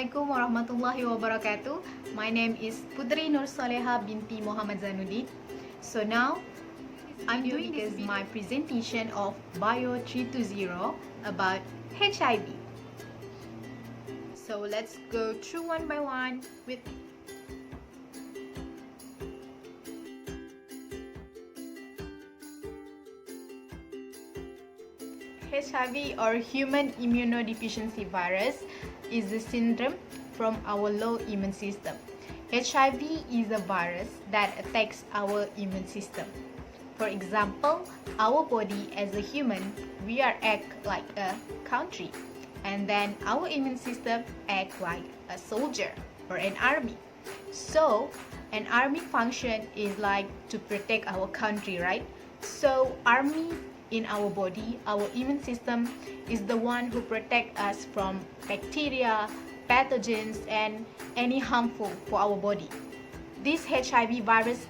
Assalamualaikum warahmatullahi wabarakatuh. My name is Putri Nur Soleha binti Muhammad Zanuddin. So now I'm doing this my presentation of BIO320 about HIV. So let's go through one by one with me. HIV or human immunodeficiency virus is a syndrome from our low immune system. HIV is a virus that attacks our immune system. For example, our body as a human, we are act like a country, and then our immune system act like a soldier or an army. So an army function is like to protect our country, right? So army in our body, our immune system is the one who protect us from bacteria, pathogens, and any harmful for our body. This HIV virus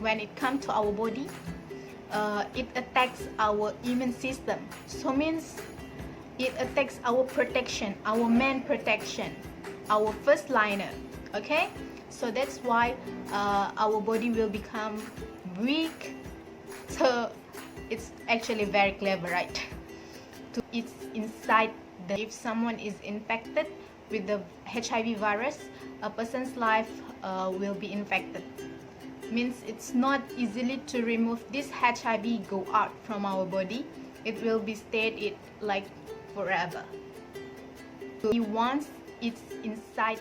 when it comes to our body, it attacks our immune system. So means it attacks our protection, our main protection, our first liner. Okay, so that's why our body will become weak. So it's actually very clever, right? It's inside if someone is infected with the HIV virus, a person's life will be infected. Means it's not easily to remove this HIV go out from our body. It will be stayed like forever. So once it's inside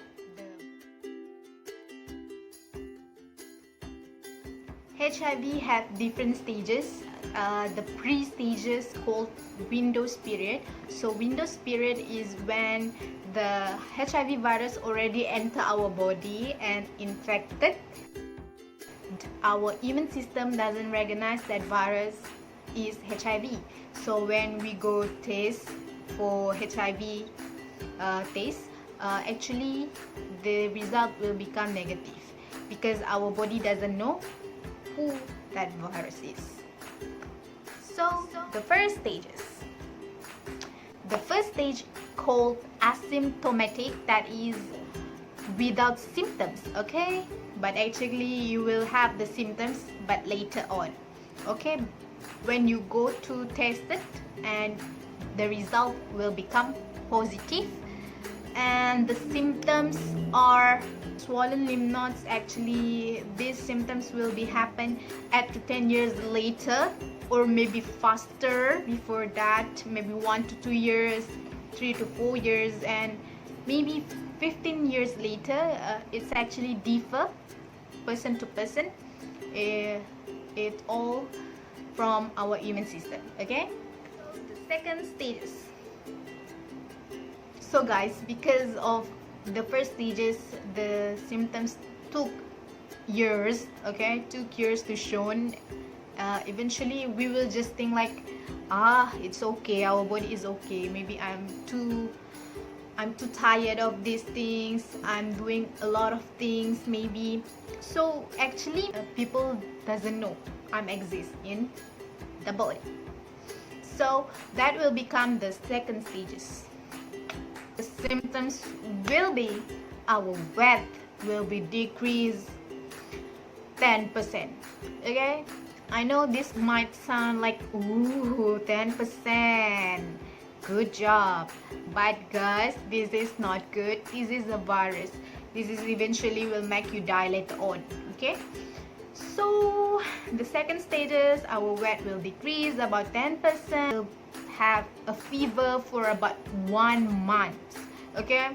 HIV have different stages. The pre-stages called Windows period. So Windows period is when the HIV virus already enter our body and infected. Our immune system doesn't recognize that virus is HIV. So when we go test for HIV test, actually the result will become negative because our body doesn't know who that virus is. So the first stages. The first stage called asymptomatic, that is without symptoms, okay? But actually you will have the symptoms but later on, okay? When you go to test it and the result will become positive, and the symptoms are swollen lymph nodes. Actually these symptoms will be happen at 10 years later, or maybe faster before that, maybe 1 to 2 years, 3 to 4 years, and maybe 15 years later. It's actually differ person to person. It's all from our immune system, okay? So the second stages. So guys, because of the first stages, the symptoms took years, okay? Took years to show. Eventually we will just think like, it's okay, our body is okay, maybe I'm too tired of these things, I'm doing a lot of things maybe. So actually people doesn't know I'm exist in the body. So that will become the second stages. The symptoms will be, our weight will be decreased 10%, okay? I know this might sound like, ooh, 10%, good job, but guys, this is not good. This is a virus. This is eventually will make you die later on, okay? So the second stages, our weight will decrease about 10%. We'll have a fever for about 1 month, okay?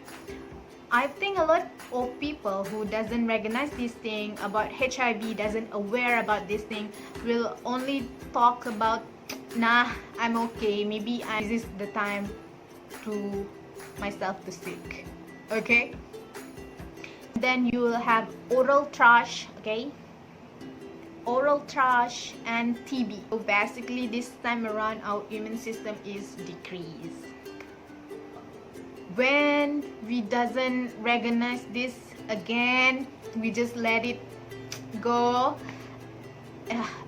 I think a lot of people who doesn't recognize this thing about HIV, doesn't aware about this thing, will only talk about, nah, I'm okay, maybe this is the time to myself to sick, okay? Then you will have oral thrush, okay? Oral thrush and TB. So basically this time around our immune system is decreased. When we doesn't recognize this again, we just let it go,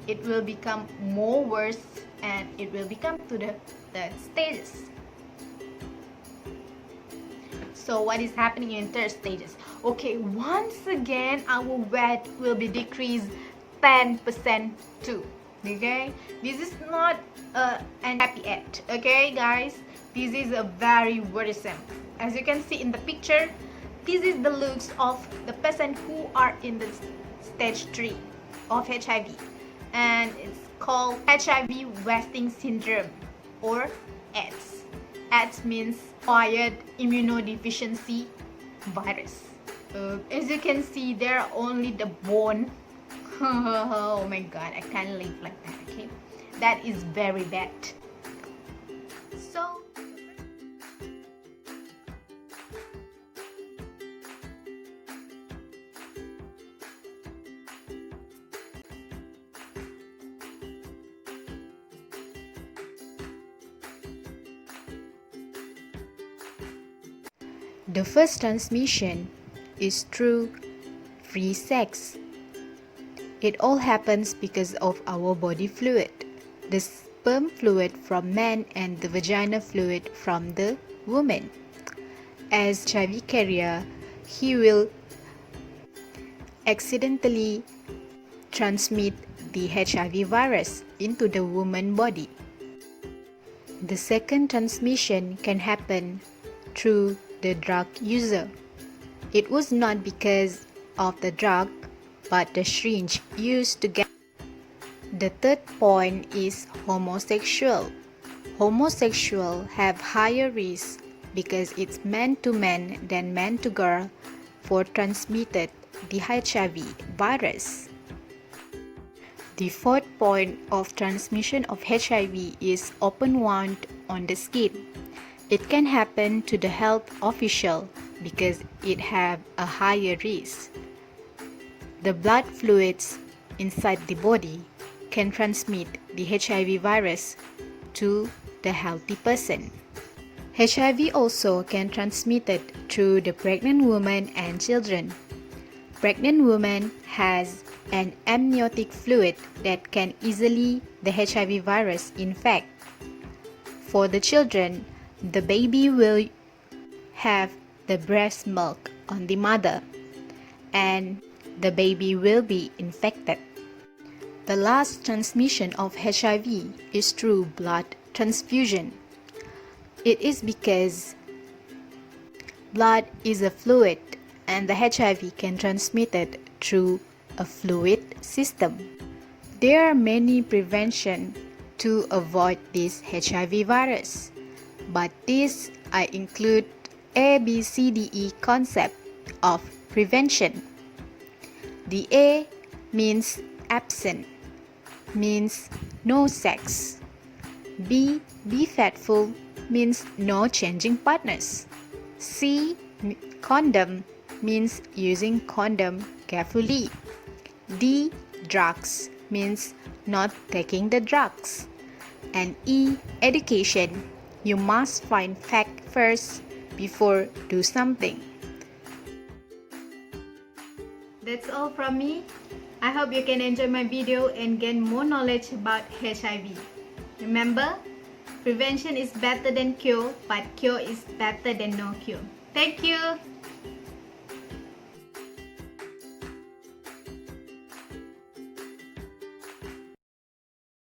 it will become more worse and it will become to the stages. So what is happening in third stages? Okay, once again our weight will be decreased 10% too. Okay, this is not an happy end. Okay guys, this is a very worrisome. As you can see in the picture, this is the looks of the person who are in the stage 3 of HIV, and it's called HIV wasting syndrome or AIDS. AIDS means acquired immunodeficiency virus. As you can see, there are only the bone. Oh my god, I can't live like that. Okay, that is very bad. So the first transmission is through free sex. It all happens because of our body fluid, the sperm fluid from man and the vagina fluid from the woman. As HIV carrier, he will accidentally transmit the HIV virus into the woman's body. The second transmission can happen through the drug user. It was not because of the drug, but the syringe used to get. The third point is homosexual. Homosexual have higher risk because it's man to man than man to girl for transmitted the HIV virus. The fourth point of transmission of HIV is open wound on the skin. It can happen to the health official because it have a higher risk. The blood fluids inside the body can transmit the HIV virus to the healthy person. HIV also can transmit it through the pregnant woman and children. Pregnant woman has an amniotic fluid that can easily the HIV virus infect. For the children, the baby will have the breast milk on the mother and the baby will be infected. The last transmission of HIV is through blood transfusion. It is because blood is a fluid and the HIV can transmit it through a fluid system. There are many prevention to avoid this HIV virus, but this I include ABCDE concept of prevention. The A means absent, means no sex. B, be faithful, means no changing partners. C, condom, means using condom carefully. D, drugs, means not taking the drugs. And E, education, you must find fact first before do something. That's all from me. I hope you can enjoy my video and gain more knowledge about HIV. Remember, prevention is better than cure, but cure is better than no cure. Thank you.